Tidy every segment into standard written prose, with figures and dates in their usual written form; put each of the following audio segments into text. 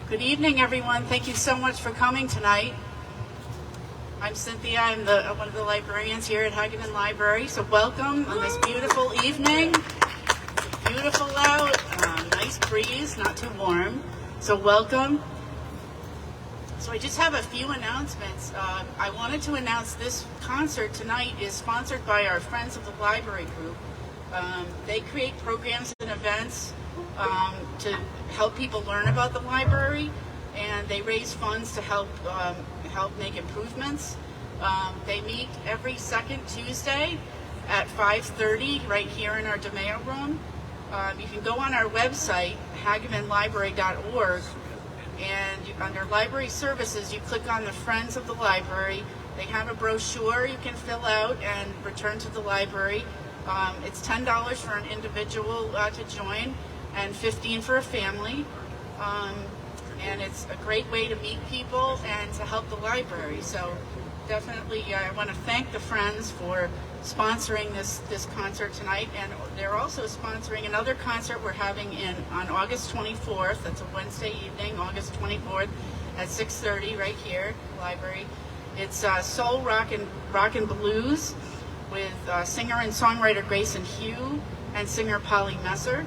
Good evening, everyone. Thank you so much for coming tonight. I'm Cynthia. I'm one of the librarians here at Hagaman Library. So welcome on this beautiful evening. Beautiful out, nice breeze, not too warm. So welcome. So I just have a few announcements. I wanted to announce this concert tonight is sponsored by our Friends of the Library group. They create programs and events to help people learn about the library, and they raise funds to help make improvements. They meet every second Tuesday at 5:30 right here in our DeMeo room. You can go on our website, hagamanlibrary.org, and under Library Services, you click on the Friends of the Library. They have a brochure you can fill out and return to the library. It's $10 for an individual to join, and $15 for a family. And it's a great way to meet people and to help the library. So definitely I want to thank the Friends for sponsoring this concert tonight, and they're also sponsoring another concert we're having on August 24th. That's a Wednesday evening, August 24th at 6:30 right here, library. It's soul rock and blues with singer and songwriter Grayson Hugh and singer Polly Messer.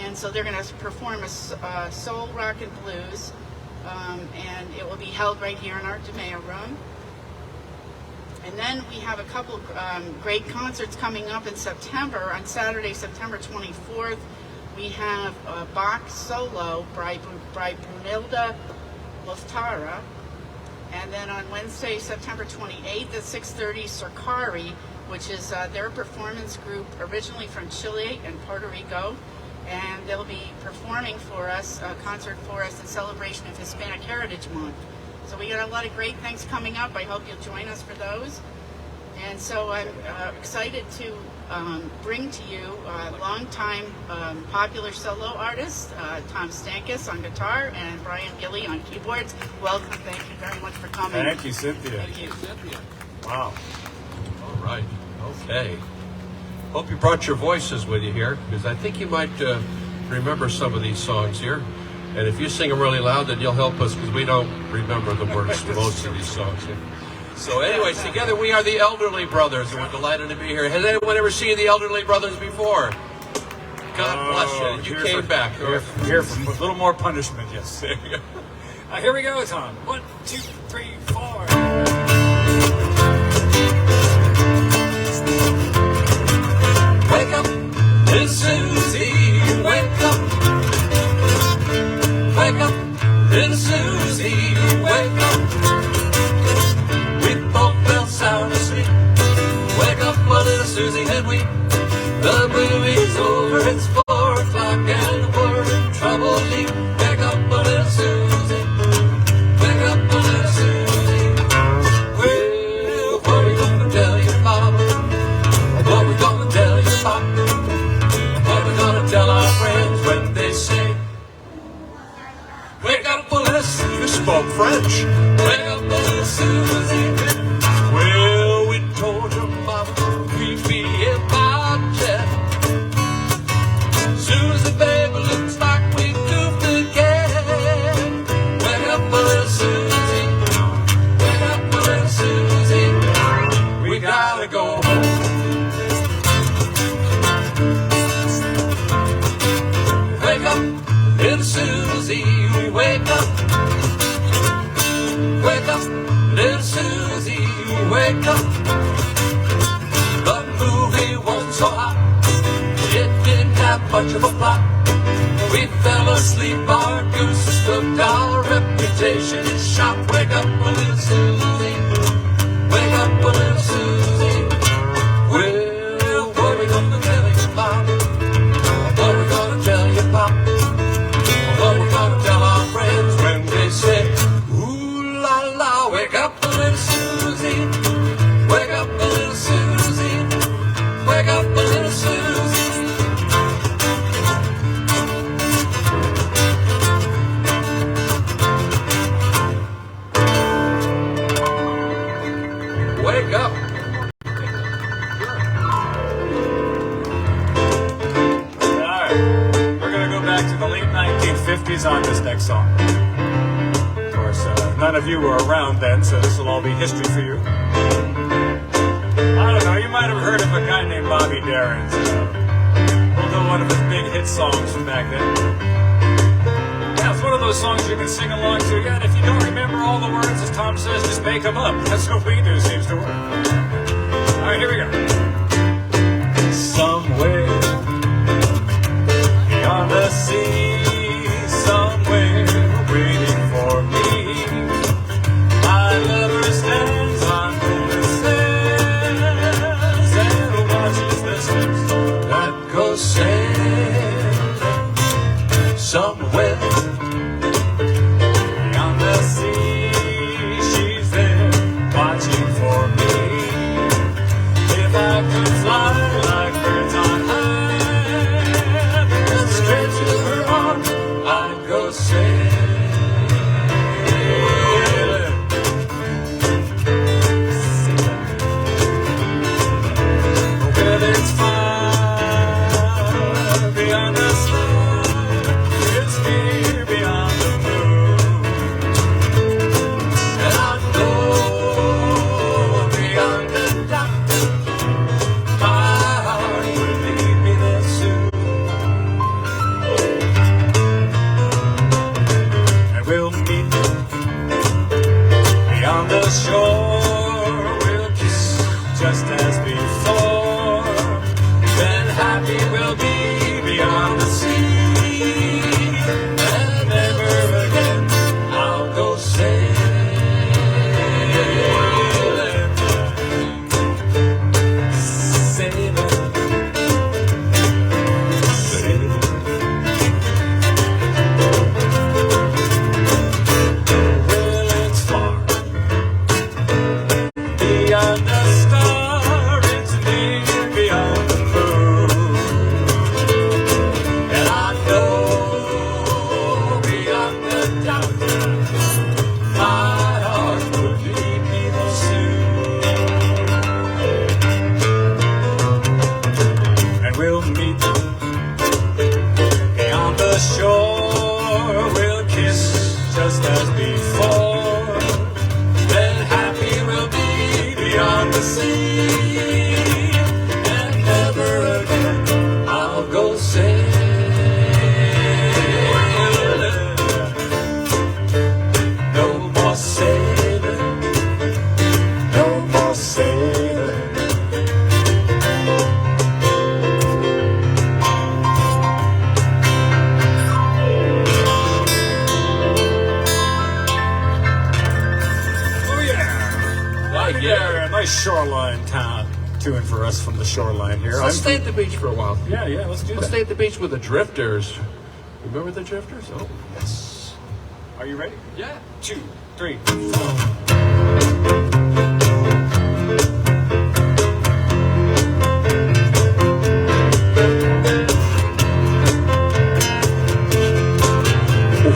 And so they're going to perform a soul rock and blues, and it will be held right here in our DeMeo room. And then we have a couple great concerts coming up in September. On Saturday, September 24th, we have Bach Solo by Brunilda Loftara. And then on Wednesday, September 28th at 6:30, Sarkari, which is their performance group originally from Chile and Puerto Rico. And they'll be performing for us, a concert for us in celebration of Hispanic Heritage Month. So we got a lot of great things coming up. I hope you'll join us for those. And so I'm excited to bring to you longtime popular solo artist, Tom Stankus on guitar and Brian Gillie on keyboards. Welcome. Thank you very much for coming. Thank you, Cynthia. Thank you, Cynthia. Wow. All right. Okay. Hope you brought your voices with you here, because I think you might remember some of these songs here. And if you sing them really loud, then you'll help us, because we don't remember the words to most of these songs here. So anyways, together we are the Elderly Brothers, and we're delighted to be here. Has anyone ever seen the Elderly Brothers before? God bless you. You came back. Here for a little more punishment, yes. Here we go, Tom. 1, 2, 3, 4. Wake up, little Susie, wake up. Wake up, little Susie, wake up. We both fell sound asleep. Wake up, my little Susie, and the movie's over, it's 4 o'clock, and we're in trouble deep. Wake up, my little Susie, wake up, my little Susie. Well, what we gonna tell your mama? What we gonna tell your papa? What we gonna tell our friends when they say, wake up, little Susie. You spoke French. Wake up, little Susie. Well, we told your mama we'd be about 10. Susie, baby, looks like we goofed again. Wake up, little Susie. Wake up, little Susie. We gotta go home. Wake up, little Susie, wake up. Wake up, little Susie, wake up. The movie wasn't so hot, it didn't have much of a plot. We fell asleep, our goose took our reputation is shot. Wake up, little Susie, wake up, little Susie. Well, what are we gonna tell your mom? What are we gonna tell your pop? What are we gonna tell our friends when they say, ooh la la, wake up, little Susie, wake up, little Susie, wake up, little Susie. Hippies on this next song. Of course, none of you were around then, so this will all be history for you. I don't know, you might have heard of a guy named Bobby Darin's. We'll know one of his big hit songs from back then. Yeah, it's one of those songs you can sing along to. Yeah, and if you don't remember all the words, as Tom says, just make them up. That's what we do, seems to work. All right, here we go. Somewhere beyond the sea, somewhere waiting for me, my lover stands on golden sands and watches the ships that go sailing. Somewhere beyond the sea, she's there watching for me. If I could fly like birds on high and straight to her arms, I'd go sailing. Well, it's far beyond the star, it's near beyond the moon, and I know beyond the doubt my heart will lead me there soon. And we'll meet beyond the shore, we'll kiss just as before. Then happy we'll be beyond the sea, and never again I'll go sailing. Sailing. Sailing. Well, it's far beyond the star, it's near beyond the moon, and I know beyond the doubt my heart will lead me there soon. And we'll meet beyond the shore, we'll kiss just as before. Then happy we'll be beyond the sea, and never again I'll go sailing. No more sailing, no more sailing. Oh yeah, yeah, nice shoreline town. Tune for us from the shoreline here. Let's stay at the beach for a while. Yeah, let's do Let's that. stay at the beach with the Drifters. Remember the Drifters? Oh, Yes. Are you ready? yeah. 2, 3.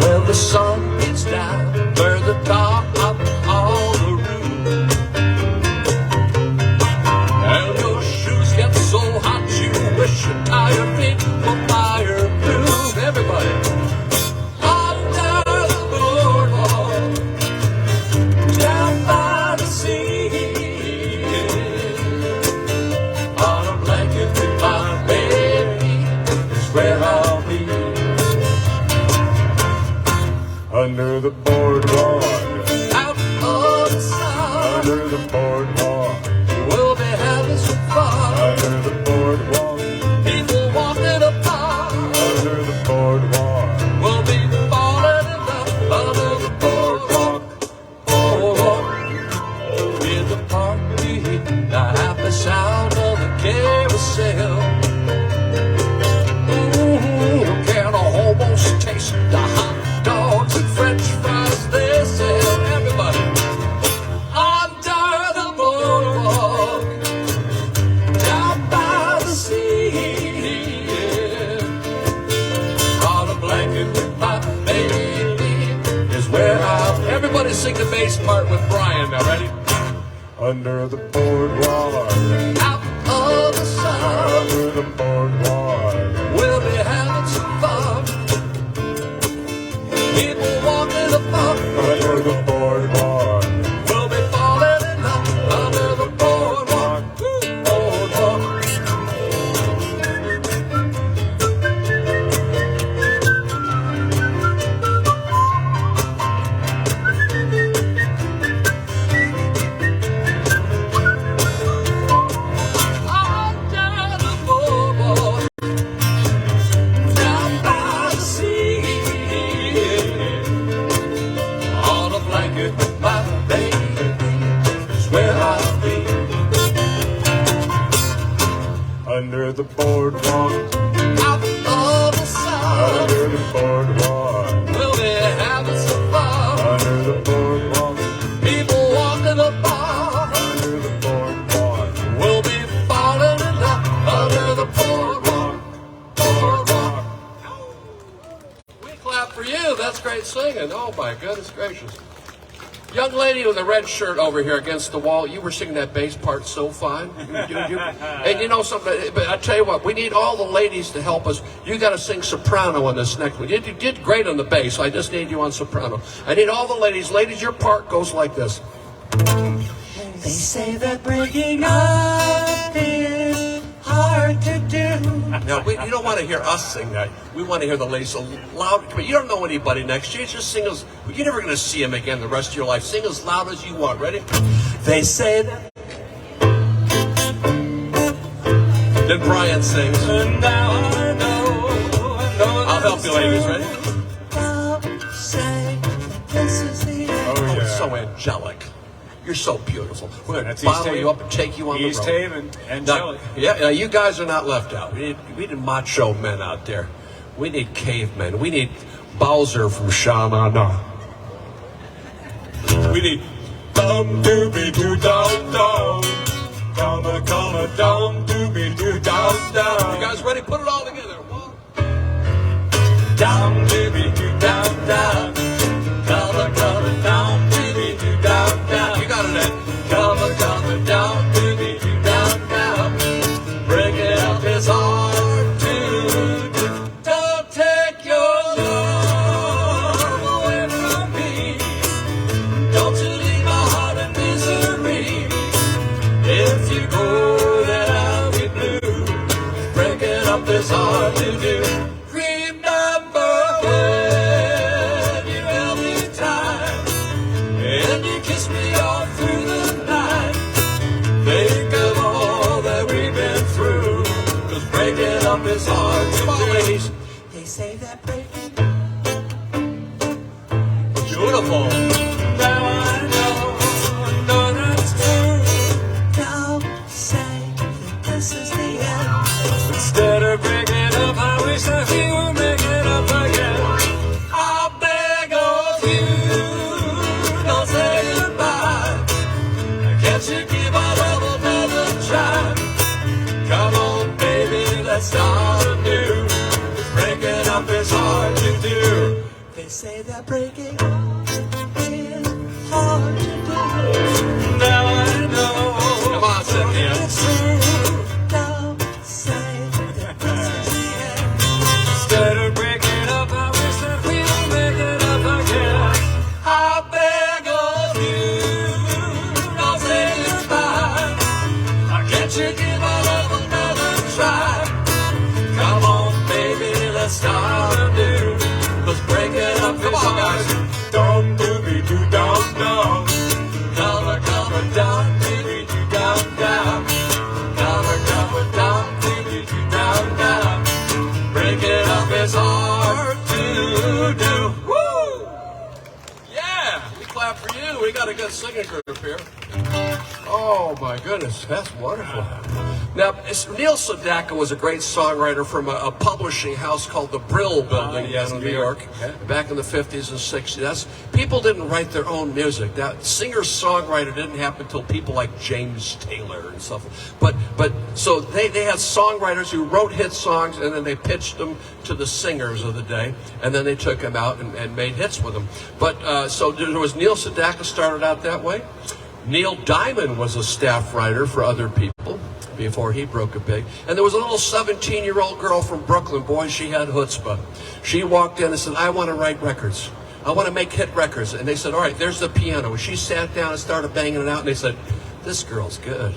Well, the sun beats down where the top of all the roof, and your shoes get so hot you wish your tired feet were fireproof. Everybody, under the boardwalk, down by the sea, on a blanket with my baby is where I'll be. Under the boardwalk, Out of the sun, under the boardwalk, we'll be having some fun. under the boardwalk, People walking apart, under the boardwalk. we'll be falling in love under the boardwalk. Boardwalk, in the park we hear the happy sound of the carousel. Can almost taste the hot dogs and French fries they sell. Everybody, under the boardwalk, down by the sea, on a blanket with my baby is where I'll. Everybody sing the bass part with Brian now. Ready? Under the boardwalk, Out of the sun, under the boardwalk, we'll be having some fun. Under the boardwalk, Out of the sun, under the boardwalk, we'll be having some fun. under the boardwalk, People walking the bar, under the boardwalk, we'll be falling in love. Under the boardwalk, boardwalk. We clap for you. That's great singing. Oh my goodness gracious. Young lady with the red shirt over here against the wall, you were singing that bass part so fine. And you know something, but I tell you what, we need all the ladies to help us. You got to sing soprano on this next one. You did great on the bass. I just need you on soprano. I need all the ladies. Ladies, your part goes like this. They say that breaking up is hard to do. Now, you don't want to hear us sing that. We want to hear the ladies so loud. But you don't know anybody next year. Just sing as... You're never going to see them again the rest of your life. Sing as loud as you want. Ready? They say that Then Brian sings. and now I know I'll help you, ladies. Ready? they'll say that this is the end. Oh, Oh, yeah. it's so angelic. You're so beautiful. We're going That's to bottle East you up and take you on East the road. Haven, Now, angelic. yeah, you guys are not left out. We need macho men out there. We need cavemen. We need Bowser from Shaman. We need dum doobie doo dum dum. Come dum doobie doo dum You dum. guys ready? Put it all together. One. Dum doobie doo dum dum. Come dum doobie doo dum dum. You got it, Ed. Come dum doobie doo dum dum. Break it up is hard to do. Don't take your love away from me. Don't you leave my heart in misery. If you go, then I'll be blue. Break it up is hard to do. Remember when you held me tight and you kissed me all through the night. Think of all that we've been through. 'Cause breaking up is hard to Come on, do. ladies. They say that breaking Beautiful. Now I know that's true. don't say that this is the end. Instead of breaking up, I wish that we were making up again. I beg of you, don't say goodbye. Can't you give our love another try? Come on, baby, let's start anew. Breaking up is hard to do. They say that breaking up is hard to do. Now I know. Come on, Cynthia. It's true. Don't say that this is the end. Instead of breaking up, I wish that we were making up again. I beg of you, don't say goodbye. Can't you give our love another try? Come on, baby, let's start anew. Let's break it up. Come on, guys. Dum doobie doo dum dum. Come down, doobie doo dum dum. Come down, doobie doo dum dum. Break it up is hard to do. Woo! Yeah, we clap for you. We got a good singing group here. Oh my goodness, that's wonderful. Now, Neil Sedaka was a great songwriter from a publishing house called the Brill Building yes, down in New New York. York, Yeah. back in the 50s and 60s. People didn't write their own music. That singer-songwriter didn't happen until people like James Taylor and stuff. But so they had songwriters who wrote hit songs and then they pitched them to the singers of the day, and then they took them out and made hits with them. But so there was Neil Sedaka started out that way. Neil Diamond was a staff writer for other people before he broke a big. And there was a little 17-year-old girl from Brooklyn. Boy, she had chutzpah. She walked in and said, I want to write records. I want to make hit records. And they said, all right, there's the piano. She sat down and started banging it out, and they said, this girl's good.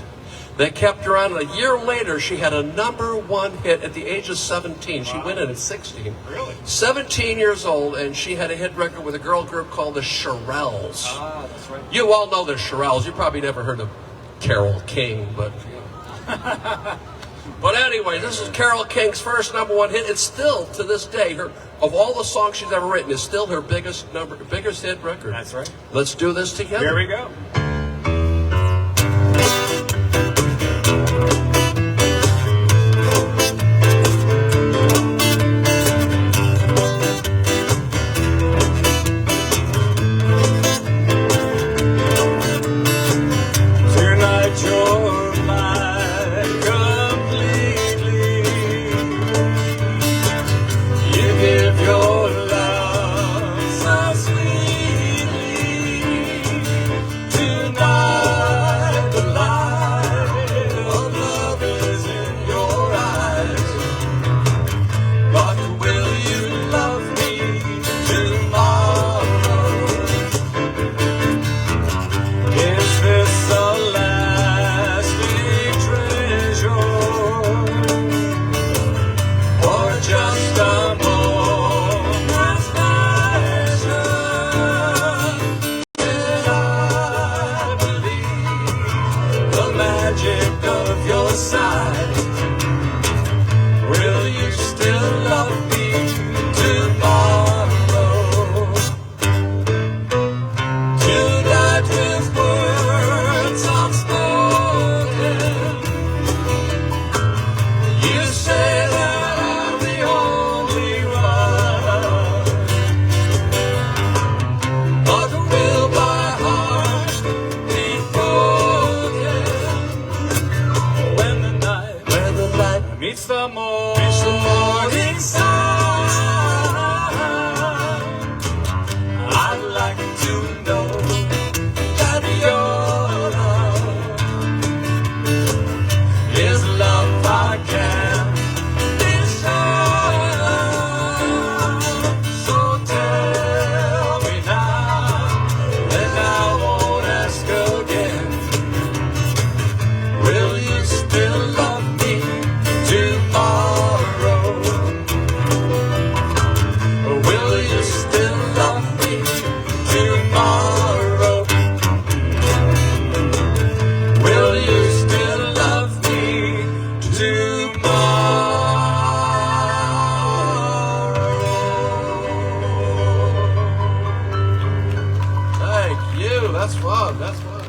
They kept her on, and a year later, she had a #1 hit at the age of 17. She went in at 16. Really? 17 years old, and she had a hit record with a girl group called the Shirelles. Ah, that's right. You all know the Shirelles. You probably never heard of Carole King, but... But anyway, this is Carole King's first #1 hit. It's still, to this day, of all the songs she's ever written, it's still her biggest hit record. That's right. Let's do this together. Here we go. side. Will you still love me tomorrow? Tonight with words unspoken, you say that I'm the only one. But will my heart be broken when the night Meets the morning sun? I'd like to know that your love is love I can't discern. So tell me now, and I won't ask again. Will you still love me tomorrow? Will you still love me tomorrow? Will you still love me tomorrow? Thank you. That's fun. That's fun.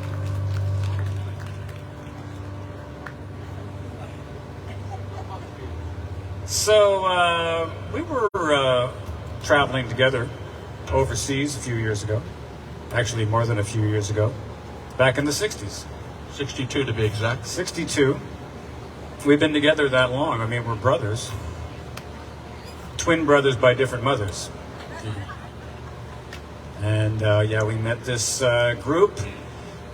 So we were traveling together overseas a few years ago. Actually, more than a few years ago. Back in the 60s. 62 to be exact. 62. We've been together that long. I mean, we're brothers. Twin brothers by different mothers. And yeah, we met this group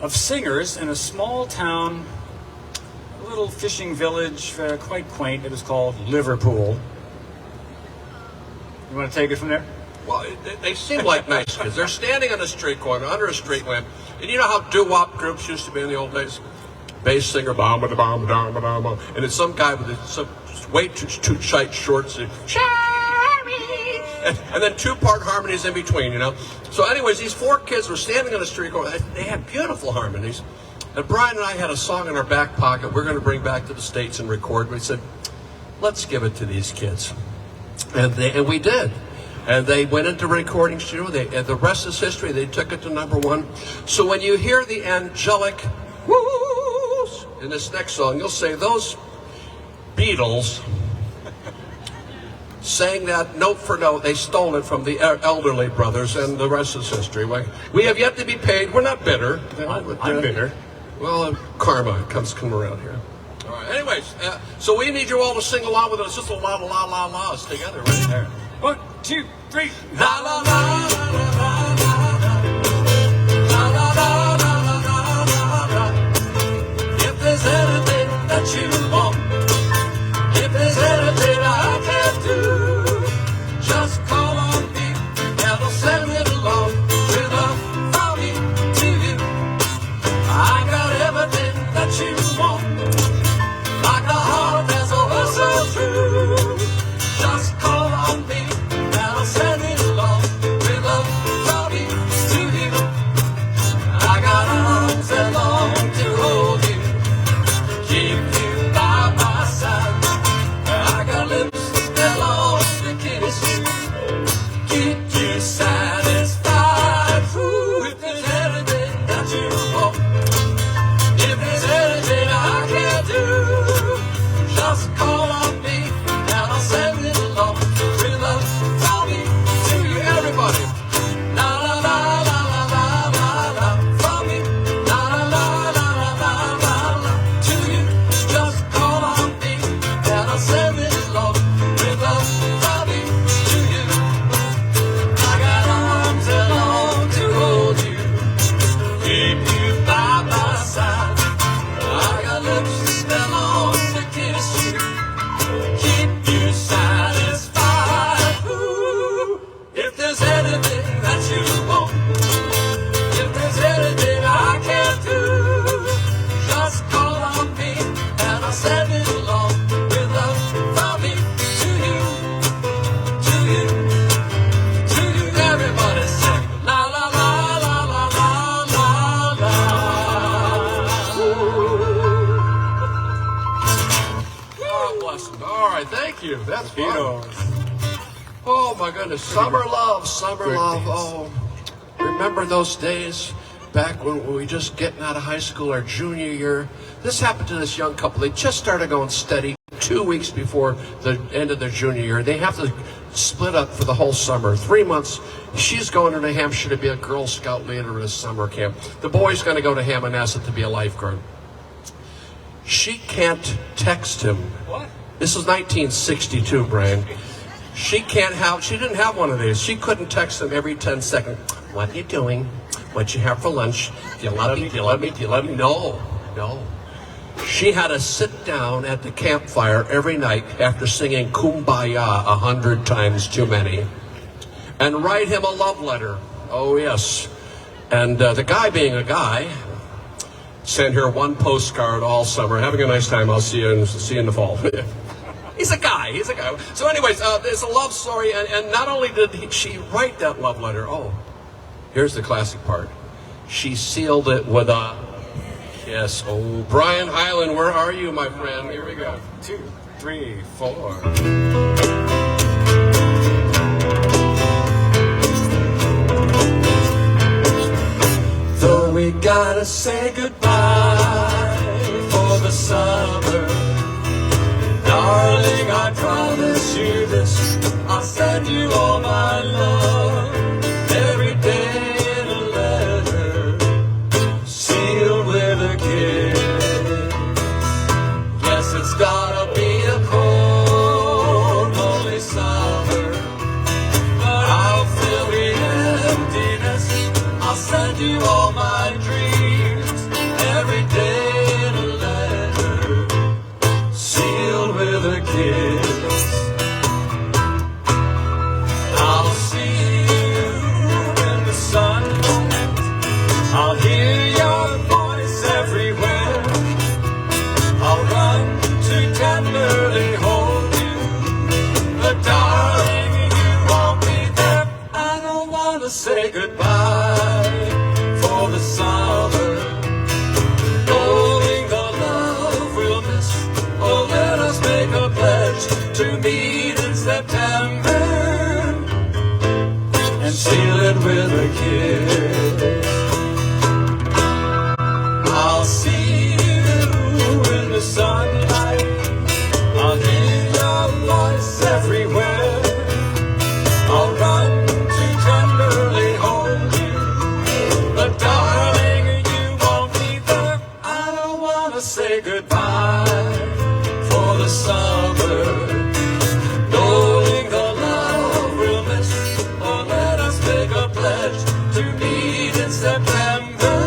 of singers in a small town, a little fishing village, quite quaint. It was called Liverpool. You want to take it from there? Well, they seem like nice kids. They're standing on a street corner under a street lamp. And you know how doo-wop groups used to be in the old days? Bass singer, bomb, and it's some guy with some way too tight shorts. And then two-part harmonies in between, you know. So anyways, these four kids were standing on a street corner. They had beautiful harmonies. And Brian and I had a song in our back pocket we're going to bring back to the States and record. We said, let's give it to these kids. And we did. And they went into recording studio. And the rest is history. They took it to #1. So when you hear the angelic whoos in this next song, you'll say those Beatles sang that note for note. They stole it from the elderly brothers, and the rest is history. We have yet to be paid. We're not bitter. I'm bitter. Well, karma comes around here. All right. Anyways, so we need you all to sing along with us. Just a la la la la la's together right there. 1, 2, 3. La la la la la la la la la la la la. If there's anything that you want, if there's anything I can do, just call on me and I'll send it along with love from me to you. I got everything that you want, like a heart that's oh so true. Just call on me and I'll send it along with love from me to you. I got arms that long to hold you, keep you by my side. I got lips that long to kiss you, keep you satisfied. Ooh, if there's anything that you want, if there's anything I can do, just call on me and I'll send it along with love from me to you. Everybody, la la la la la la la la from me, la la la la la la la to you. Just call on me and I'll send it along with love from me to you. I got arms that long to hold you, keep you by my side. I got lips that long to kiss you, keep you satisfied. Ooh, if there's anything that you want, if there's anything I can do, just call on me and I'll send it along with love from me to you, to you, to you. Everybody sing la la la la la la la la. Ooh. God bless them. All right, thank you. That's fun. Beatles. Oh my goodness, summer love, summer Good love. days. Oh, remember those days back when we were just getting out of high school, our junior year? This happened to this young couple. They just started going steady 2 weeks before the end of their junior year. They have to split up for the whole summer, 3 months. She's going to New Hampshire to be a Girl Scout leader at a summer camp. The boy's going to go to Hammonasset to be a lifeguard. She can't text him. What? This is 1962, Brian. She didn't have one of these. She couldn't text him every 10 seconds. What are you doing? What you have for lunch? Do you love me? Do you love me? Do you love me? No. She had to sit down at the campfire every night after singing Kumbaya 100 times too many and write him a love letter. Oh, yes. And the guy being a guy, sent her one postcard all summer. Having a nice time. I'll see you in the fall. He's a guy. So anyways, there's a love story, and not only did she write that love letter, here's the classic part. She sealed it with a kiss. Oh, Brian Hyland, where are you, my friend? Here we go. 2, 3, 4. Though we gotta say goodbye for the summer, darling, I promise you this, I'll send you all my love every day in a letter, sealed with a kiss. Yes, it's gotta be a cold, lonely summer, but I'll fill the emptiness. I'll send you all my dreams every day in a letter, sealed with a kiss. I'll see you in the sunlight. I'll hear your voice everywhere. I'll run to tenderly hold you, but darling, you won't be there. I don't want to say goodbye for the summer, knowing the love we'll miss. Oh, let us make a pledge to meet in September and seal it with a kiss. I'll see you in the sunlight. I'll hear your voice everywhere. I'll run to tenderly hold you, but darling, you won't be there. I don't want to say goodbye for the summer, knowing the love we'll miss. Oh, let us make a pledge to meet in September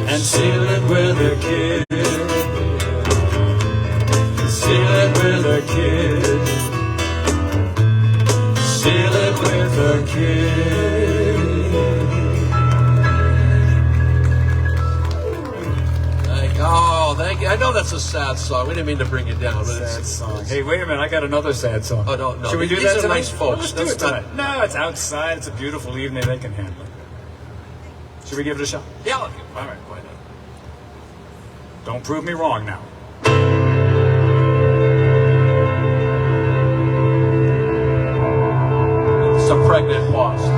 and seal it with a kiss. Seal it with a kiss. Seal it with a kiss. Thank you. I know that's a sad song. We didn't mean to bring you down. But Sad song. Hey, wait a minute. I got another sad song. Oh, no. Should we do These that are tonight? nice folks. Let's do That's it tonight. No, it's outside. It's a beautiful evening. They can handle it. Should we give it a shot? Yeah. All right, why not? Don't prove me wrong now. It's a Pregnant Wasp.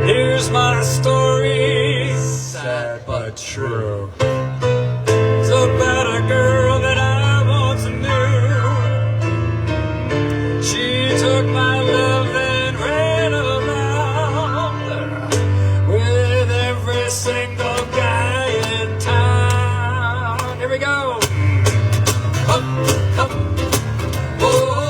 Here's my story, sad but true. It's about a girl that I once knew. She took my love and ran around with every single guy in town. Here we go. Up, up, oh.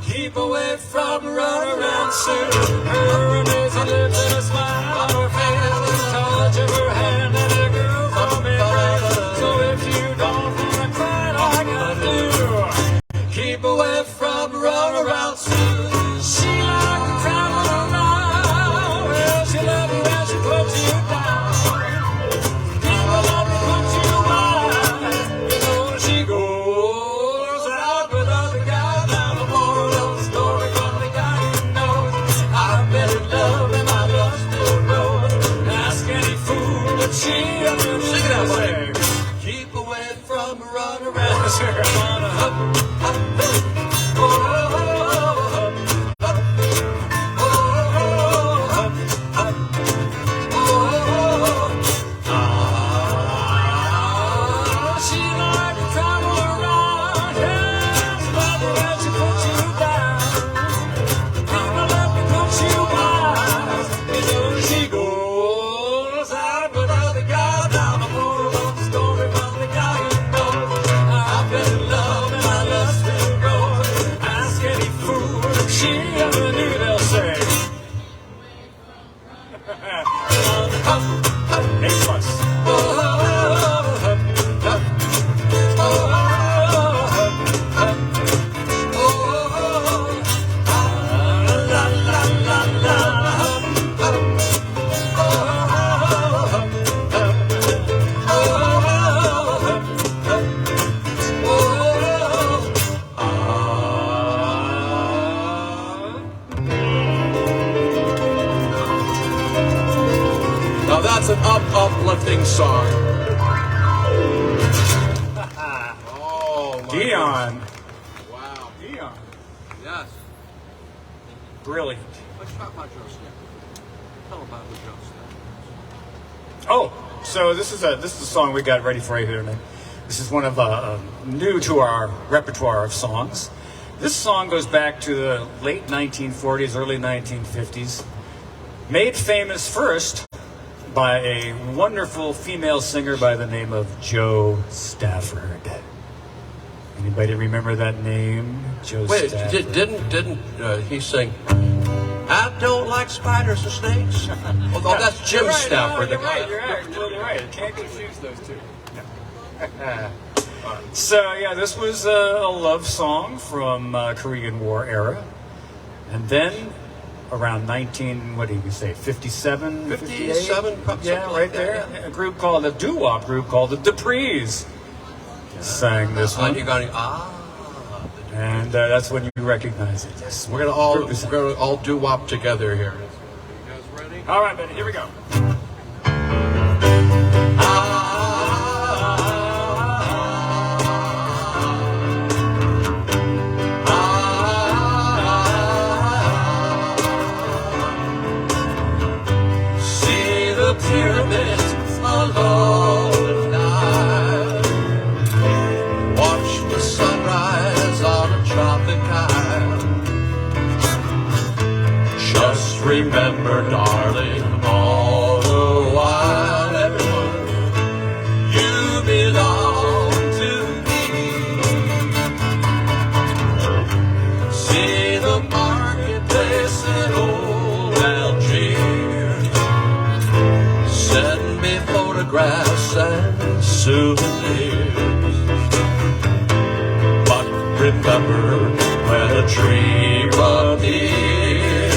Keep away from runaround soon. Her amazing lips and a smile on her face, touch of her hand and a girl's arm embrace. So if you don't wanna cry like I do, keep away from runaround soon. She liked to travel around. Well, she loved Let's hear it. She liked to travel around, yes, but the way she puts you down. People let me put you wise, you know she goes out with other guys. I'm a moral of the story from the guy who knows. I've been in love and I lust will grow. Ask any fool if she ever knew, they'll say. A plus. Now that's an uplifting song. Oh, my Dion. goodness. Wow. Dion. Yes. Brilliant. Let's talk about Joe Stan. Tell about who Joe Stan. Oh, so this is a song we got ready for you here tonight. This is one of new to our repertoire of songs. This song goes back to the late 1940s, early 1950s. Made famous first by a wonderful female singer by the name of Jo Stafford. Anybody remember that name? Jo Wait, Stafford. didn't he sing, I don't like spiders and snakes? Oh, that's Jim You're right, Stafford. no, you're right, you're absolutely right. You can't confuse those two. So, yeah, this was a love song from Korean War era. And then around 57, 57, probably yeah, something right like there. that, A group called, a doo-wop group called the Duprees sang this And one. you're going, And that's when you recognize it. Yes, we're gonna all doo-wop together here. You guys ready? All right, buddy, here we go. See the pyramids along the night. Watch the sunrise on a tropic island. Just remember, darling, all the while, everyone, you belong to me. See the marketplace in old Algiers. Send me photographs and souvenirs. But remember, when a dream appears,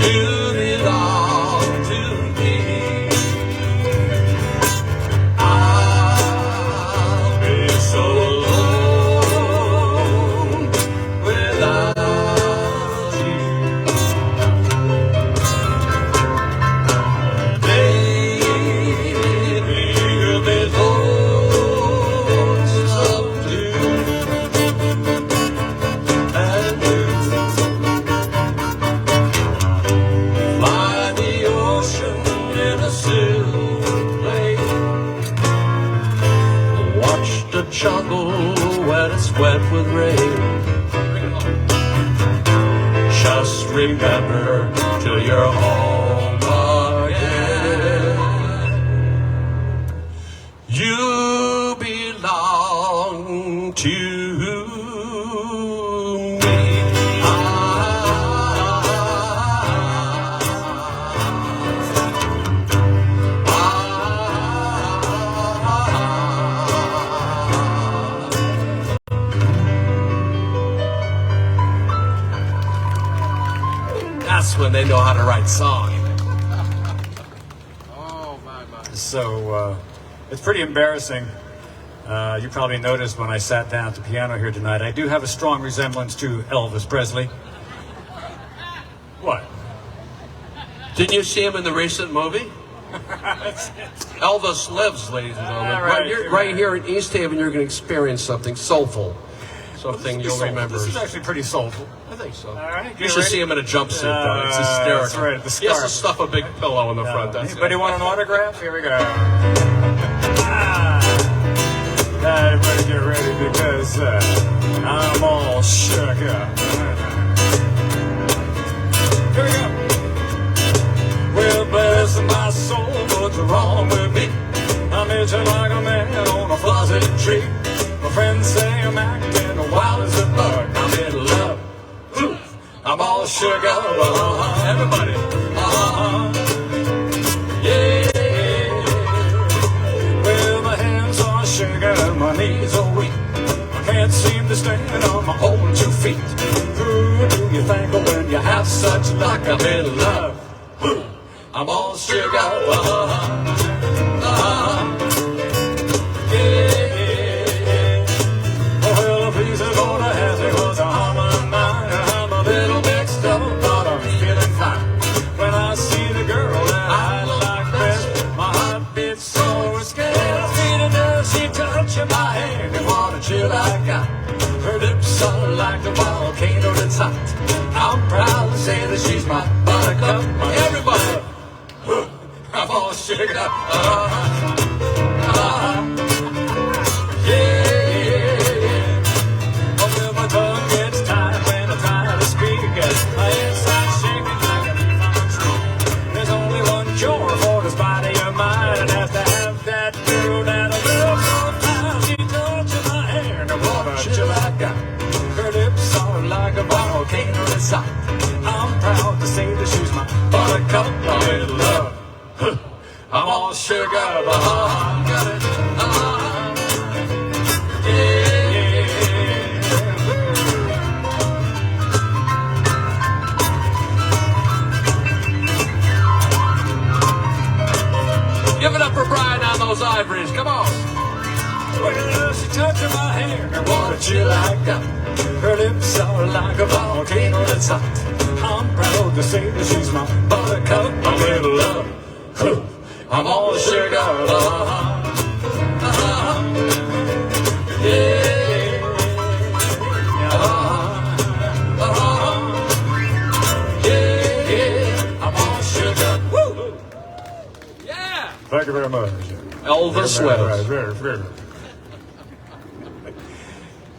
you belong to me. I'll be so alone without you. Baby, you'll be lonesome too. And you fly the ocean in a silver plane. Watch the jungle when it's wet with rain. Just remember till you're home again, you belong to me. That's when they know how to write song. Oh, my. So it's pretty embarrassing. You probably noticed when I sat down at the piano here tonight, I do have a strong resemblance to Elvis Presley. What? Didn't you see him in the recent movie? Elvis lives, ladies and gentlemen. All right, Right here in East Haven, you're going to experience something soulful. Something you'll remember. This is actually pretty soulful. I think so. All right, You should see him in a jumpsuit, though. It's hysterical. That's right, the He has to scarf. stuff a big pillow in the front. That's Anybody it. want an autograph? Here we go. Everybody get ready because I'm all shook up. Here we go. Well, bless my soul, what's wrong with me? I'm itching like a man on a fuzzy tree. My friends say I'm acting wild as a bug. I'm in love. I'm all shook up. Everybody. Yeah. Well, my hands are shaking, my knees are weak. I can't seem to stand on my own 2 feet. Who do you think of when you have such luck? I'm in love. I'm all shook up. Yeah. Well, please go to heaven, 'cause I'm a little mixed up, but I'm feeling fine. When I see the girl that I like best, my heart beats so scared. Feeling her, she touching my hand, and what a chill I got. Her lips are like a volcano that's hot. I'm proud to say that she's my buttercup. Everybody, I'm all shook up. Yeah. Oh, well, my tongue gets tied when I try to speak. My inside shaking like a leaf on a tree. There's only one cure for this body of mine, and that's to have that girl that I love sometimes. She touches my hair, and what a chill I got. Her lips are like a volcano that's hot. I'm proud to say that she's my buttercup. I'm in love. I'm all shook up. Got it. Yeah. Give it up for Brian on those ivories. Come on. Well, she touching my hair, and what a chill I got. Her lips are like a volcano that's hot. I'm proud to say that she's my buttercup. I'm in love. I'm all shook up. Yeah. Yeah. I'm all shook up. Woo. Yeah. Thank you very much. Elvis Right, lives. very.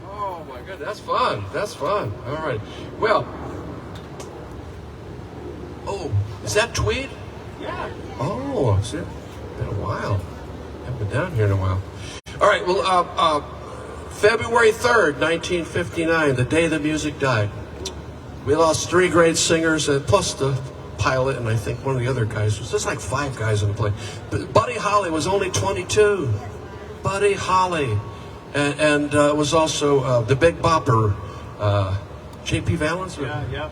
Oh my God, that's fun. That's fun. All right. Well. Oh, is that Tweed? Yeah. Oh, it's been a while. Haven't been down here in a while. All right. Well, February 3rd, 1959, the day the music died. We lost 3 great singers, plus the pilot, and I think one of the other guys. There's like 5 guys in the play. But Buddy Holly was only 22. Buddy Holly, and was also the Big Bopper. J.P. Valance? Yeah.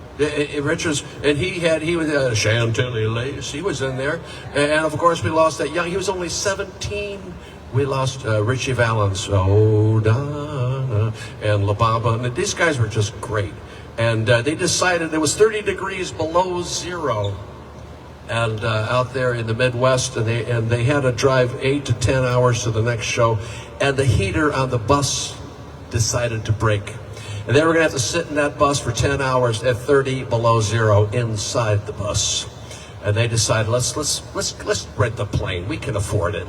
Richards, and he was Chantilly Lace. He was in there, and of course we lost that young. He was only 17. We lost Richie Valance, Donna, and La Bamba, and these guys were just great. And they decided it was 30 degrees below zero, and out there in the Midwest, and they had to drive 8 to 10 hours to the next show, and the heater on the bus decided to break. And they were going to have to sit in that bus for 10 hours at 30 below zero inside the bus. And they decided, let's rent the plane. We can afford it.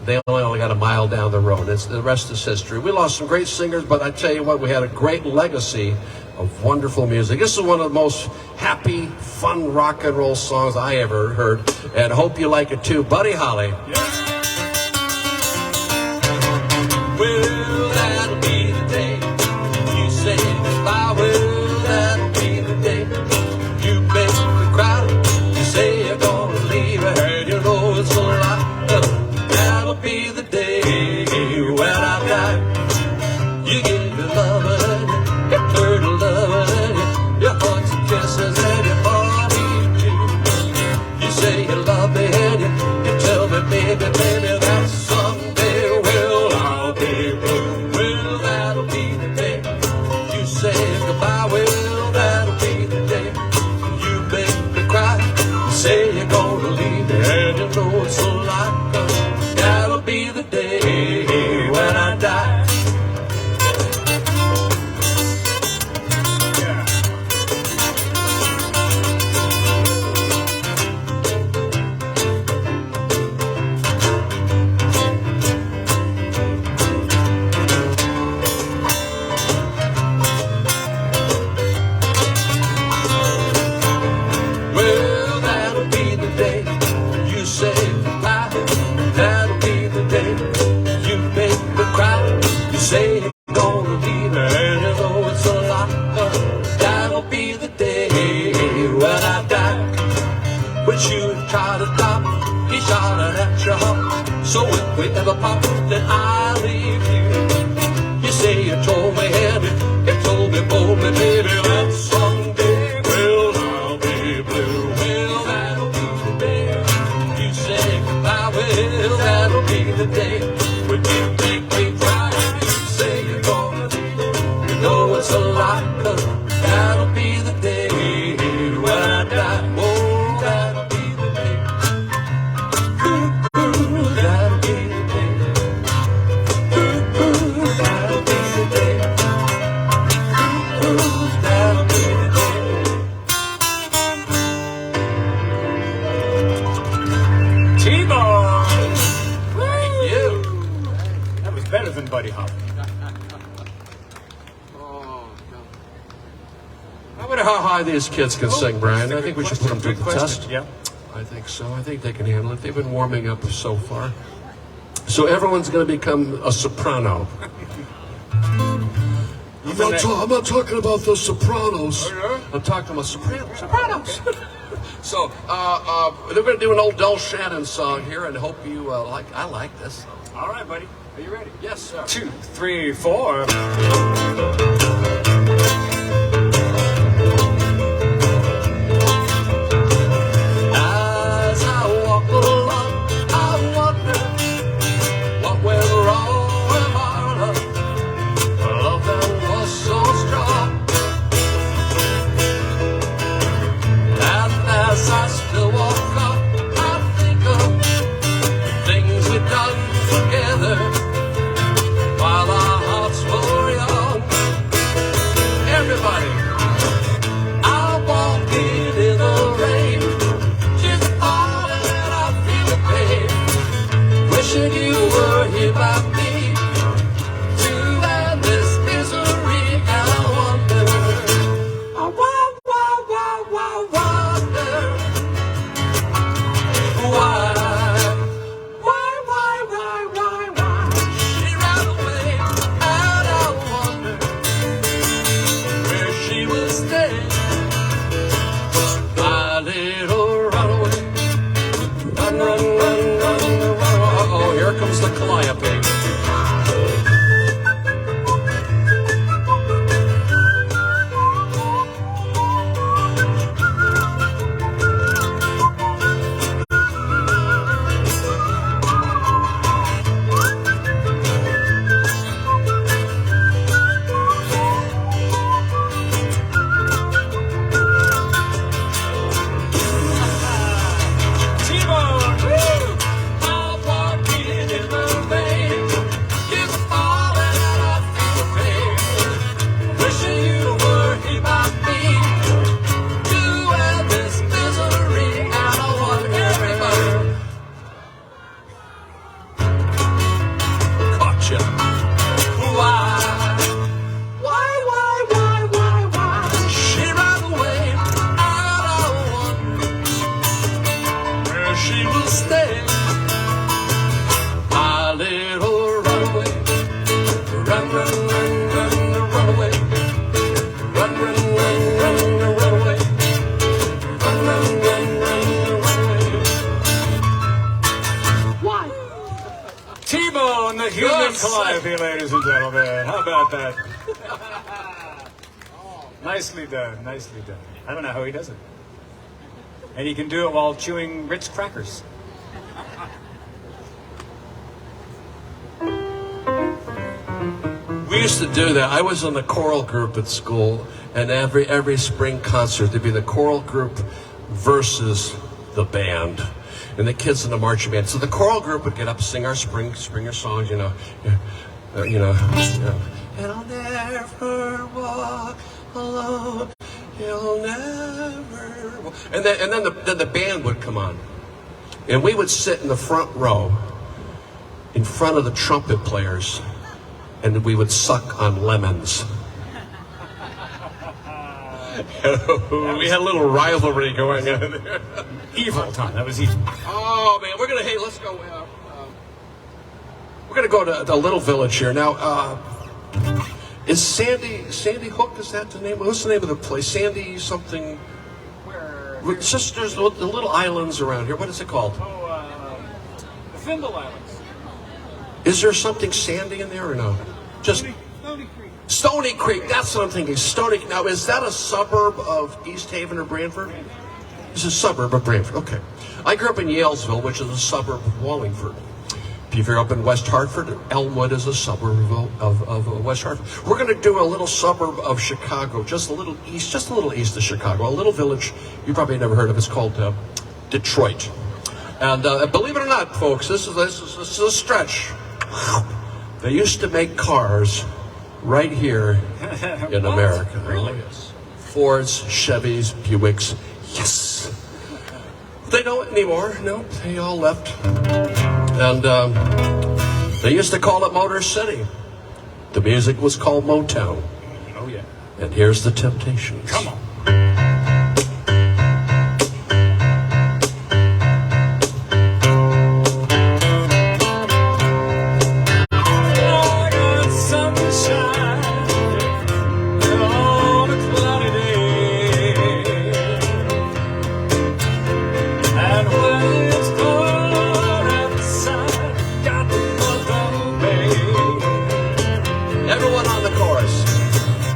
They only got a mile down the road. The rest is history. We lost some great singers, but I tell you what, we had a great legacy of wonderful music. This is one of the most happy, fun rock and roll songs I ever heard, and hope you like it too. Buddy Holly. Well, that'll be the day you say goodbye. Well, that'll be the day you make me cry. You say you're gonna leave, and you know it's a lie. That'll be the day when I die. You give your love and you turn love and your hugs and kisses and your body too. You say you love me and you tell me, baby, that someday, well, I'll be blue. Well, that'll be the day you say goodbye. Well, that'll be the day you make me cry. You say you're gonna gonna leave me, and you know it's so like that'll be the day when I die. Say you're gonna leave me, and you know it's a lie. That'll be the day when I die. But you try to stop, he shot it at your heart. So if we ever part, then I'll leave you. You say you told me, and you told me, bold me, baby, that someday, well, I'll be blue. Well, that'll be the day. You say goodbye, well, that'll be the day. When you make me cry, know it's a lie, 'cause that'll be the day when I die. Oh, that'll be the day. Ooh, ooh, that'll be the day. Ooh, ooh, that'll be the day. Ooh, ooh, that'll be the day. T-Bone! Thank you. That was better than Buddy Holly. I wonder how high these kids can sing, Brian. I think we should put them to the test. Yeah. I think so. I think they can handle it. They've been warming up so far. So everyone's going to become a soprano. I'm not talking about the Sopranos. I'm talking about Sopranos. So they're going to do an old Del Shannon song here, and hope you like. I like this. All right, buddy. Are you ready? Yes, sir. 2, 3, 4. While our hearts were young, everybody, I walking in the rain, just falling and I feel the pain, wishing you were here by me, to end this misery, and I wonder, I wonder, why? Here comes the calliope. Calliope, ladies and gentlemen. How about that? Nicely done, nicely done. I don't know how he does it. And he can do it while chewing Ritz crackers. We used to do that. I was in the choral group at school, and every spring concert there'd be the choral group versus the band. And the kids in the marching band. So the choral group would get up, sing our springer songs, you know. And I'll never walk alone. You'll never walk. And then the band would come on. And we would sit in the front row in front of the trumpet players, and we would suck on lemons. We had a little rivalry going on there. Evil, Tom. That was evil. Oh man, let's go. We're gonna go to the little village here now. Is Sandy Hook? Is that the name? What's the name of the place? Sandy something. Where? It's just there's the little islands around here. What is it called? The Thimble Islands. Is there something sandy in there or no? Just Stony Creek. Stony Creek. That's what I'm thinking. Stony. Now, is that a suburb of East Haven or Branford? It's a suburb of Branford. Okay. I grew up in Yalesville, which is a suburb of Wallingford. If you're up in West Hartford, Elmwood is a suburb of West Hartford. We're going to do a little suburb of Chicago, just a little east of Chicago, a little village you probably never heard of. It's called Detroit. And believe it or not, folks, this is a stretch. They used to make cars right here in America. Really? Oh, yes. Fords, Chevys, Buicks. Yes. They don't anymore. No, they all left. And they used to call it Motor City. The music was called Motown. Oh, yeah. And here's the Temptations. Come on. Everyone on the chorus.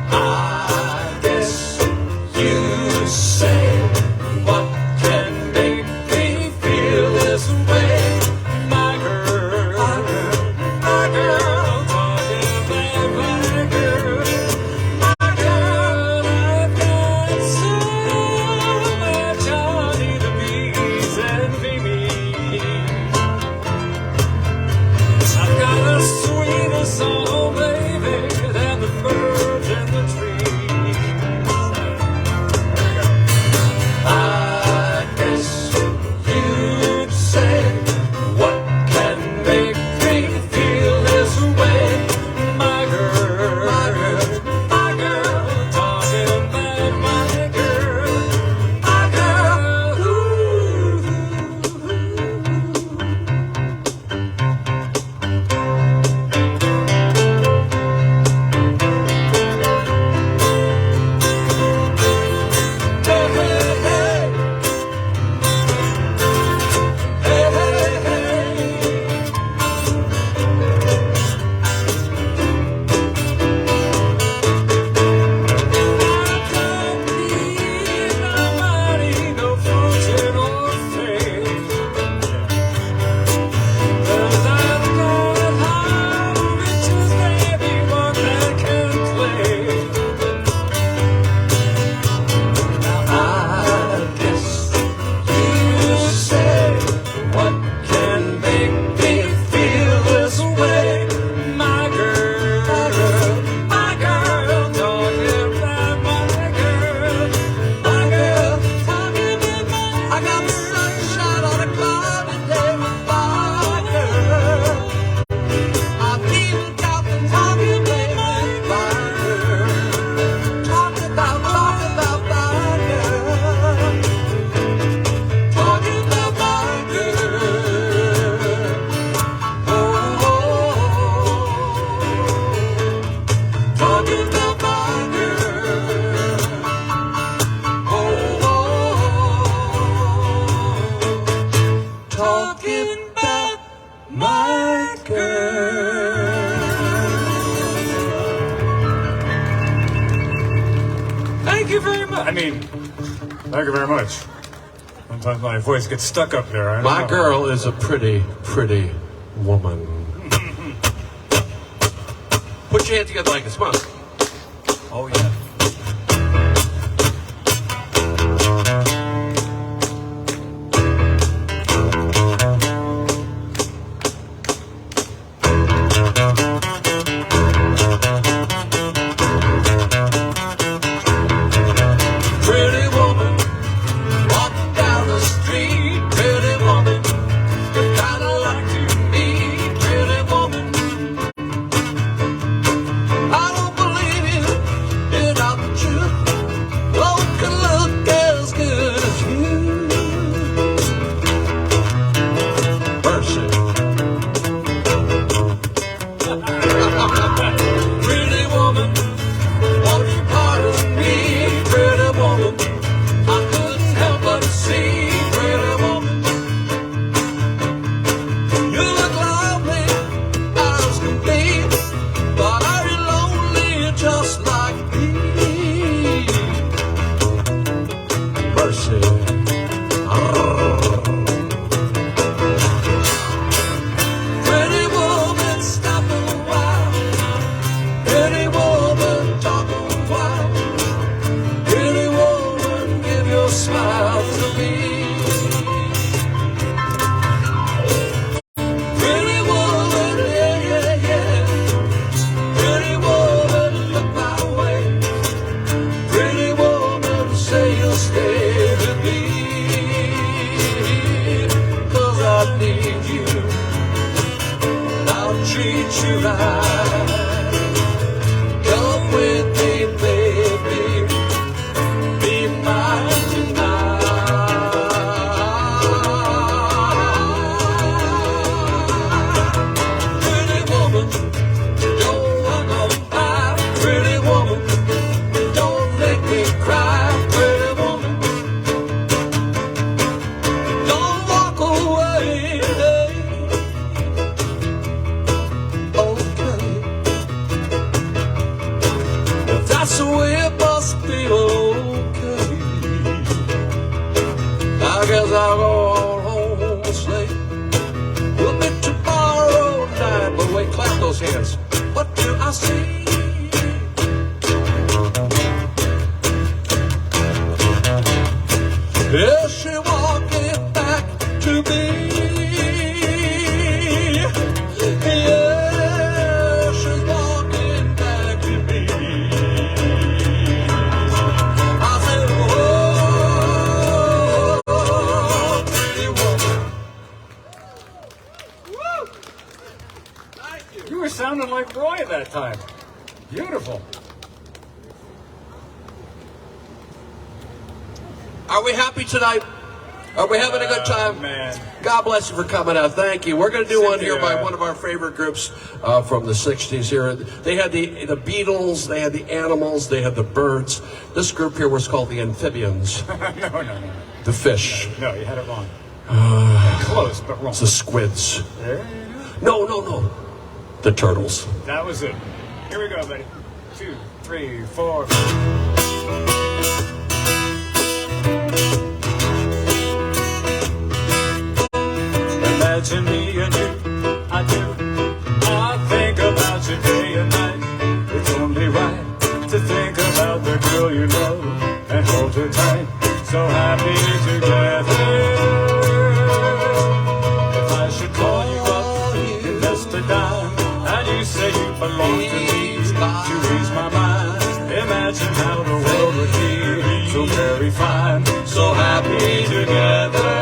I guess you say what can make me feel this way. My girl, talking about my girl, I've got so much honey to please and be me. I've got a sweeter song, baby, than the birds in the trees. I guess you'd say, what can make me feel this way? My girl, talking about my girl, Thank you very much. I mean, thank you very much. Sometimes my voice gets stuck up there. I don't My know. girl is a pretty, pretty woman. Put your hands together like this. Come on. Oh, yeah. need you, and I'll treat you right. Come with me, baby, be mine tonight. Pretty woman, don't run on by. Pretty woman, don't make me cry. Pretty woman, don't walk away. Okay, if that's the way it must be, okay. I guess I'll go on home sleep. We'll meet tomorrow night. But wait, clap those hands. What do I see? Is she walking back to me? Yeah, she's walking back to me. I said, oh, pretty woman. You were sounding like Roy at that time. Beautiful. Are we happy tonight? Are we having a good time? Man. God bless you for coming out. Thank you. We're going to do one here by Cynthia. one of our favorite groups from the 60s here. They had the Beatles, they had the Animals, they had the Birds. This group here was called the Amphibians. No. The Fish. No, you had it wrong. Close, but wrong. It's the Squids. There you go. No. The Turtles. That was it. Here we go, buddy. 2, 3, 4. Imagine me and you, I do. I think about you day and night. It's only right to think about the girl you love and hold her tight. So happy together. If I should call you up, invest a dime, and you say you belong to me, to ease my mind. Imagine how the world would be so very fine, so happy together.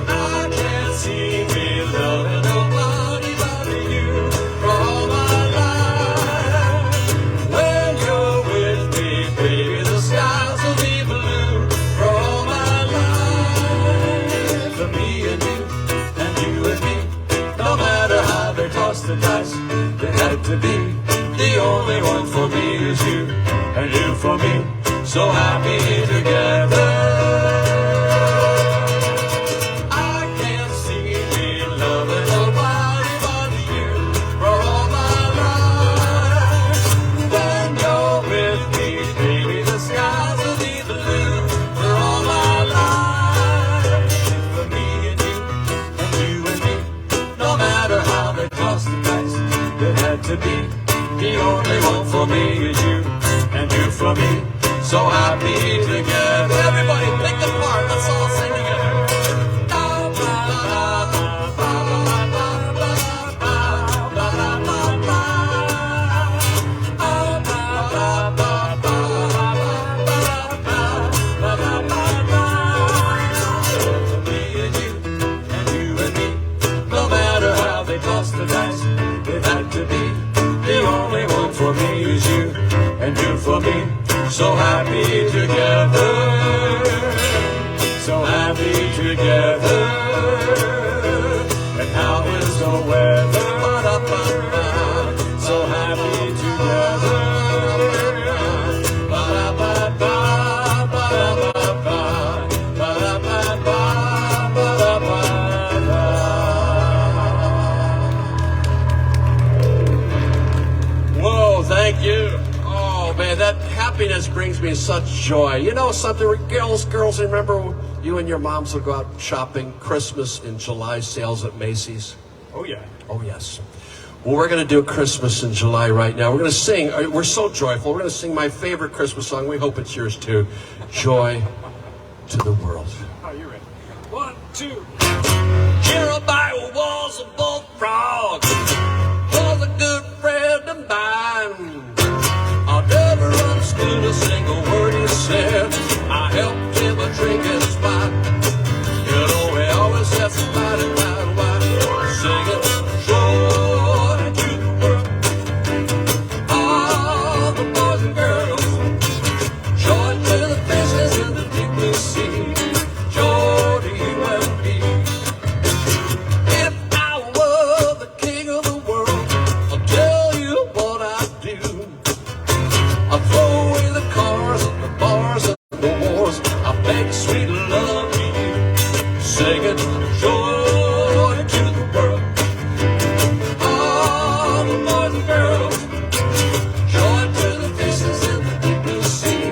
I can't see me loving nobody but you for all my life. When you're with me, baby, the skies will be blue for all my life. For me and you and me, no matter how they toss the dice, they had to be. The only one for me is you, and you for me, so happy together. I can't see me loving nobody but you for all my life. When you're with me, baby, the skies will be blue for all my life. For me and you and me, no matter how they toss the dice, it had to be. The only one for me is you, and you for me, so happy together. Everybody pick the part, let's all sing together. Me and you and me, no matter how they toss the dice, it had to be. The only one for me is you, and you for me, so happy together, so happy together. And how is the weather? So happy together. Thank you. Oh man, that happiness brings me such joy. You know something, girls, remember you and your moms will go out shopping Christmas in July sales at Macy's? Oh, yeah. Oh yes. Well, we're going to do Christmas in July right now. We're going to sing. We're so joyful. We're going to sing my favorite Christmas song. We hope it's yours too. Joy to the world. Oh, you're ready. 1, 2. Jeremiah was a bullfrog, was a good friend of mine. I never understood a single word he said. I helped him a drink his spot. You love me. Singing joy to the world. All the boys and girls, joy to the faces in the deep blue sea.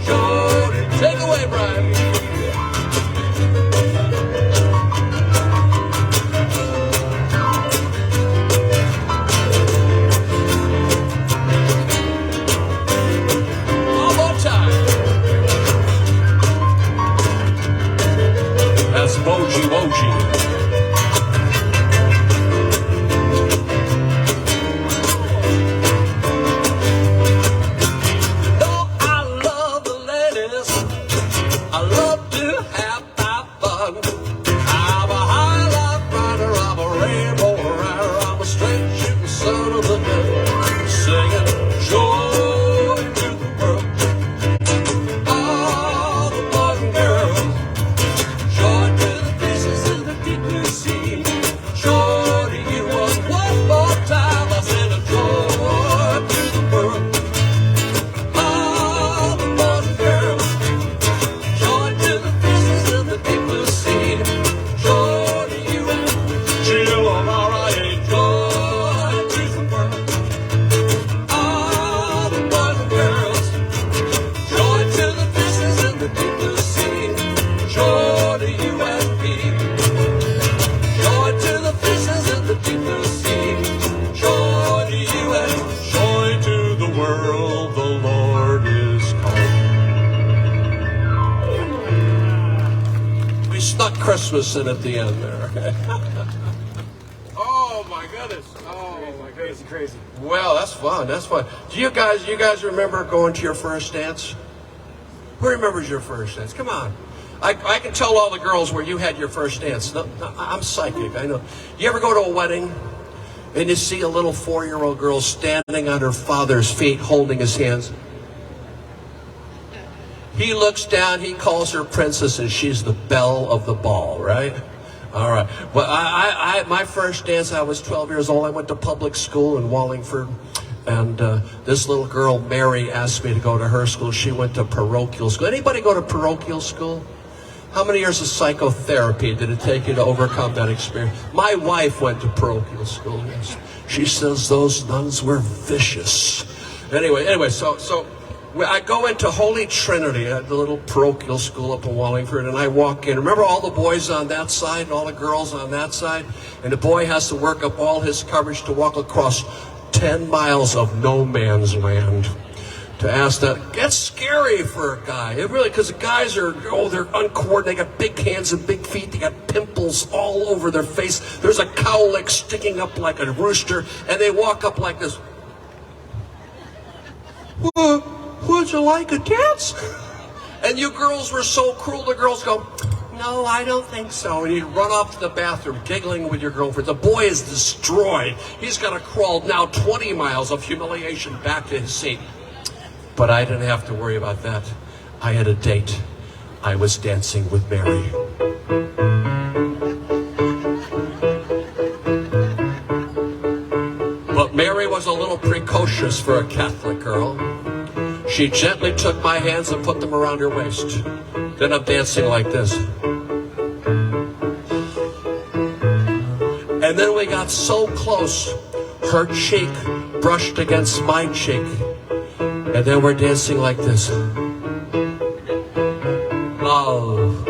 Joy, take away, Brian. One more time. That's Moji Moji. Though I love the ladies, I love to have my fun. I'm a high life rider, I'm a rainbow rider, I'm a straight shooting son of the gun, singing joy to the world. All the boys and girls, joy to the faces in the deep blue sea. Joy to you one more time. I said a joy to the world. All the boys and girls, joy to the faces in the deep blue sea. Joy to you and G-O-R-I-A. Joy to the world. All the boys and girls, joy to the faces in the deep blue sea. Joy to you and me. Joy to the faces in the deep blue sea. Joy to you and joy to the world. The Lord is come. We stuck Christmas in at the end there. Oh my goodness! Oh my goodness! Crazy. Well, that's fun. That's fun. Do you guys remember going to your first dance? Who remembers your first dance? Come on. I can tell all the girls where you had your first dance. No, I'm psychic, I know. You ever go to a wedding and you see a little 4-year-old girl standing on her father's feet holding his hands? He looks down, he calls her princess, and she's the belle of the ball, right? All right. Well, my first dance, I was 12 years old. I went to public school in Wallingford. And this little girl, Mary, asked me to go to her school. She went to parochial school. Anybody go to parochial school? How many years of psychotherapy did it take you to overcome that experience? My wife went to parochial school, yes. She says those nuns were vicious. Anyway, so I go into Holy Trinity at the little parochial school up in Wallingford, and I walk in. Remember all the boys on that side and all the girls on that side? And the boy has to work up all his courage to walk across 10 miles of no man's land to ask that. That's scary for a guy. It really, because the guys are, they're uncoordinated. They got big hands and big feet. They got pimples all over their face. There's a cowlick sticking up like a rooster, and they walk up like this. Would you like a dance? And you girls were so cruel. The girls go, no, I don't think so. And you run off to the bathroom, giggling with your girlfriend. The boy is destroyed. He's got to crawl now 20 miles of humiliation back to his seat. But I didn't have to worry about that. I had a date. I was dancing with Mary. But Mary was a little precocious for a Catholic girl. She gently took my hands and put them around her waist. Then I'm dancing like this. And then we got so close, her cheek brushed against my cheek. And then we're dancing like this. Love,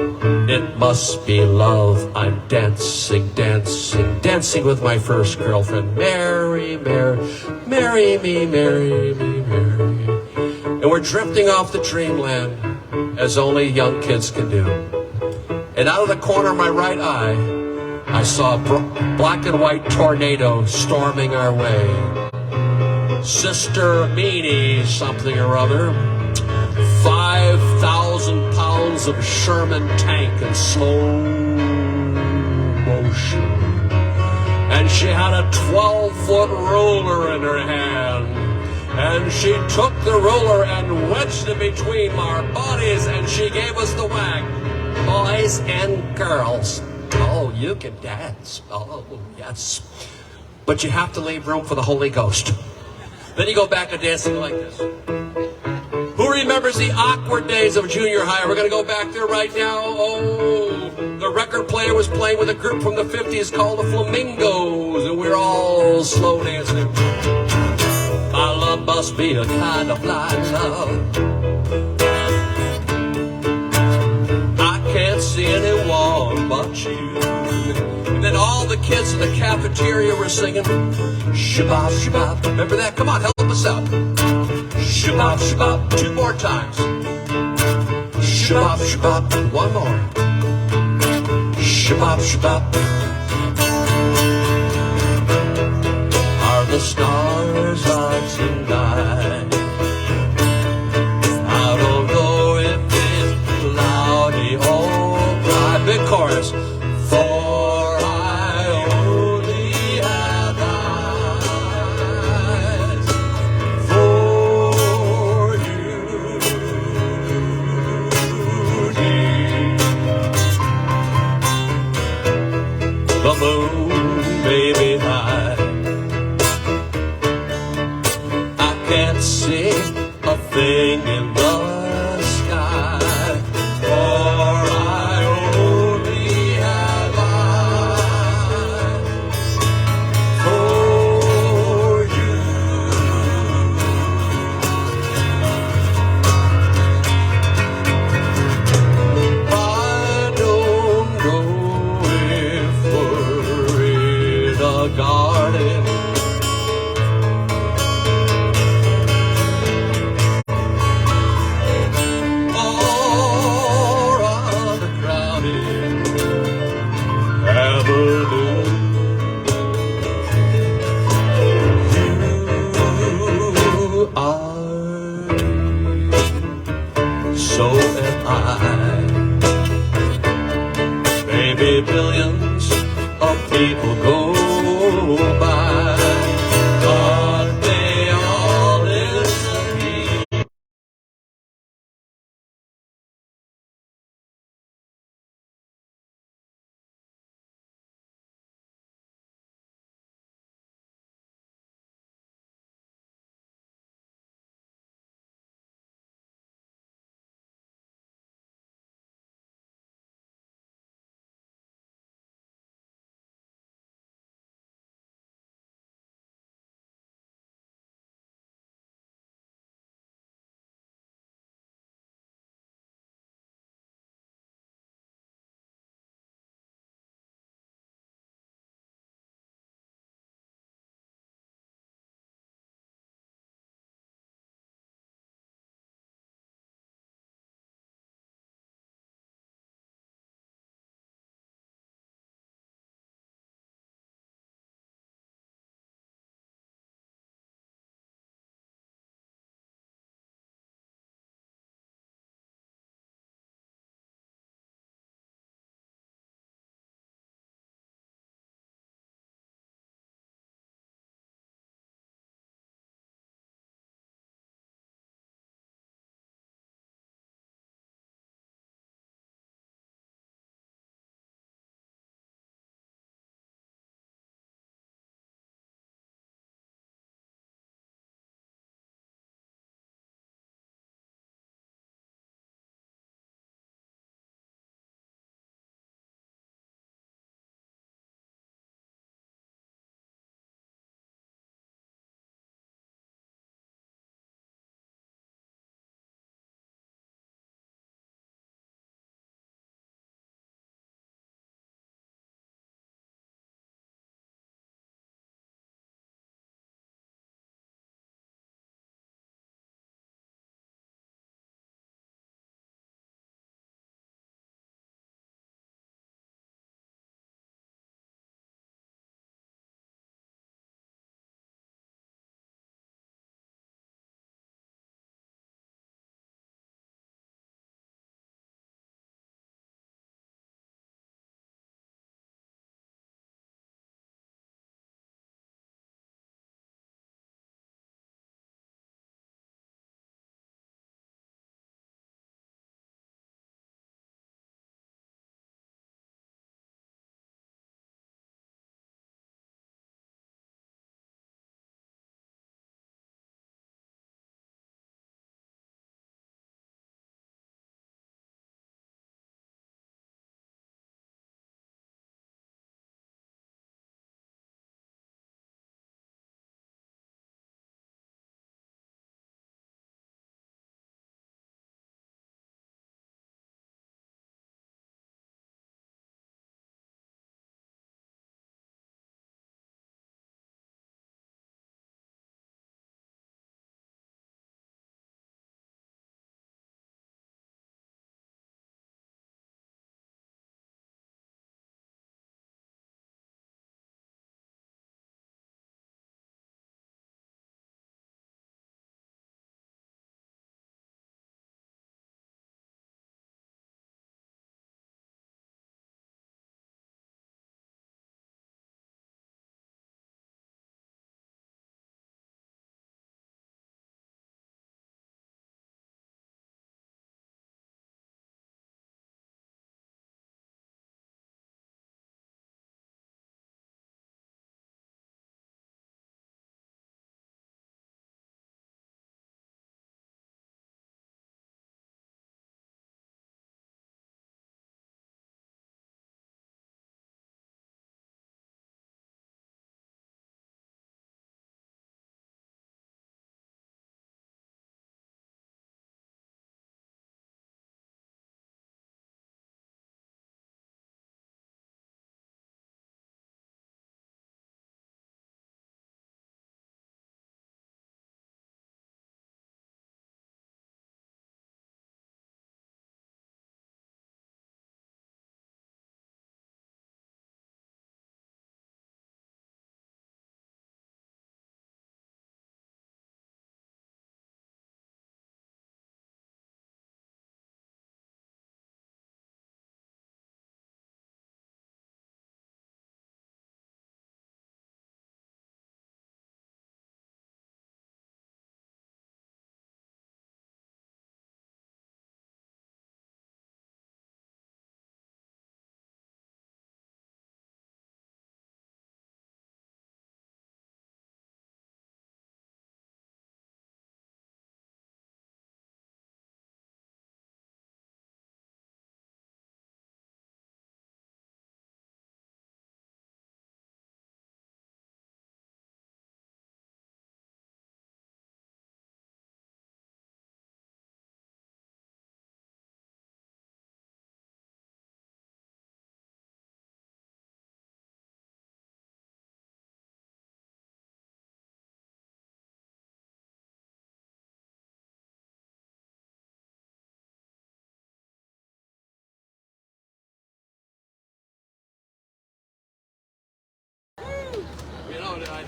it must be love. I'm dancing, dancing, dancing with my first girlfriend. Marry, marry, marry me, marry me, marry me. And we're drifting off the dreamland, as only young kids can do. And out of the corner of my right eye, I saw a black and white tornado storming our way. Sister Meanie something or other, 5,000 pounds of Sherman tank in slow motion. And she had a 12-foot ruler in her hand. And she took the ruler and wedged it between our bodies, and she gave us the whack. Boys and girls, oh, you can dance. Oh, yes. But you have to leave room for the Holy Ghost. Then you go back to dancing like this. Who remembers the awkward days of junior high? We're going to go back there right now. Oh, the record player was playing with a group from the 50s called the Flamingos, and we're all slow dancing. My love must be a kind of blind love. I can't see anyone but you. And then all the kids in the cafeteria were singing Shabbat, Shabbat. Remember that? Come on, help us out. Shabbat, Shabbat. 2 more times. Shabbat, Shabbat. 1 more. Shabbat, Shabbat. Are the stars out tonight? I don't know if it's cloudy or bright. Big chorus. For I only have eyes for you. The moon may be high. I can't see a thing in the sky. For I only have eyes for you. I don't know if we're in a garden or on a crowded avenue. You are, so am I. Maybe billions of people go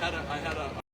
had a